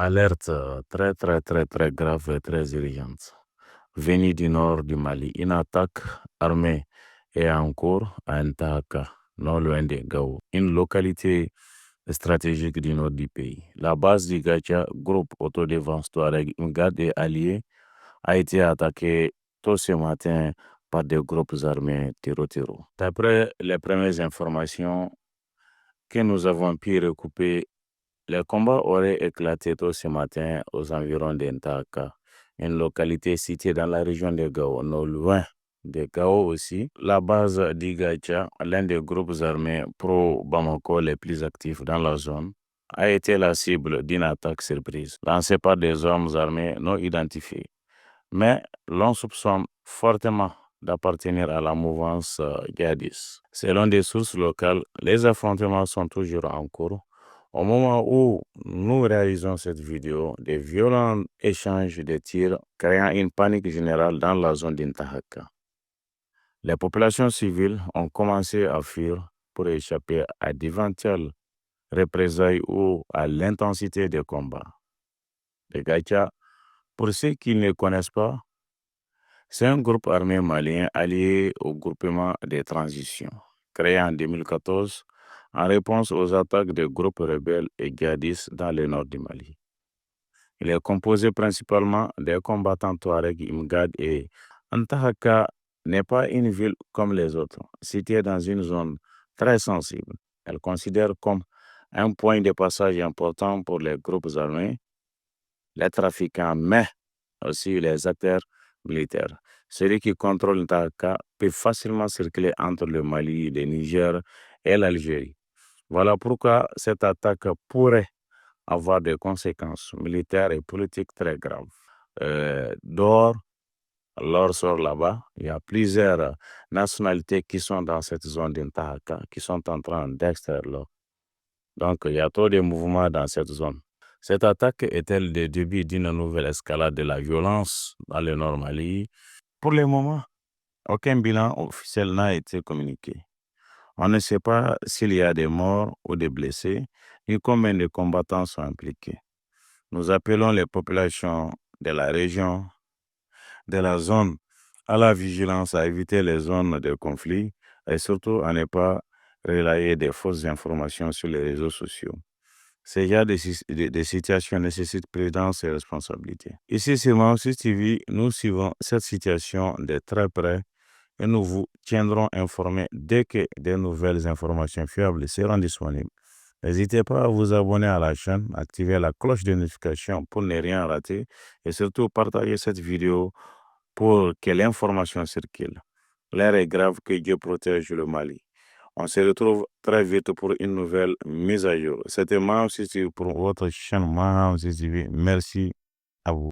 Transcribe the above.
Alerte très très très très grave et très urgente. Venue du nord du Mali, une attaque armée est en cours à Ntahaka, non loin de Gao, une localité stratégique du nord du pays. La base du Gacha, groupe autodéfense Touareg, Ngad et alliés, a été attaquée tôt ce matin par des groupes armés terreau. D'après les premières informations que nous avons pu recouper, les combats auraient éclaté tôt ce matin aux environs d'Entaka, une localité située dans la région de Gao, non loin de Gao aussi. La base d'Igacha, l'un des groupes armés pro-Bamako les plus actifs dans la zone, a été la cible d'une attaque surprise lancée par des hommes armés non identifiés. Mais l'on soupçonne fortement d'appartenir à la mouvance djihadiste. Selon des sources locales, les affrontements sont toujours en cours. Au moment où nous réalisons cette vidéo, des violents échanges de tirs créant une panique générale dans la zone d'Intahaka. Les populations civiles ont commencé à fuir pour échapper à d'éventuelles représailles ou à l'intensité des combats. Les Gacha, pour ceux qui ne connaissent pas, c'est un groupe armé malien allié au groupement de transition, créé en 2014 en réponse aux attaques de groupes rebelles et djihadistes dans le nord du Mali. Il est composé principalement des combattants Touareg, Imgad et Antahaka n'est pas une ville comme les autres, située dans une zone très sensible. Elle considère comme un point de passage important pour les groupes armés, les trafiquants, mais aussi les acteurs militaires. Celui qui contrôle Ntahaka peut facilement circuler entre le Mali, le Niger et l'Algérie. Voilà pourquoi cette attaque pourrait avoir des conséquences militaires et politiques très graves. D'or, l'or sort là-bas. Il y a plusieurs nationalités qui sont dans cette zone d'Intahaka, qui sont en train d'extraire l'or. Donc, il y a trop de mouvements dans cette zone. Cette attaque est-elle le début d'une nouvelle escalade de la violence dans le nord Mali? Pour le moment, aucun bilan officiel n'a été communiqué. On ne sait pas s'il y a des morts ou des blessés, ni combien de combattants sont impliqués. Nous appelons les populations de la région, de la zone, à la vigilance, à éviter les zones de conflit et surtout à ne pas relayer des fausses informations sur les réseaux sociaux. Ces genre de situations nécessitent prudence et responsabilité. Ici, sur Maosis TV, nous suivons cette situation de très près et nous vous tiendrons informés dès que de nouvelles informations fiables seront disponibles. N'hésitez pas à vous abonner à la chaîne, activer la cloche de notification pour ne rien rater et surtout partager cette vidéo pour que l'information circule. L'air est grave, que Dieu protège le Mali. On se retrouve très vite pour une nouvelle mise à jour. C'était Maosis TV pour votre chaîne Maosis TV. Merci à vous.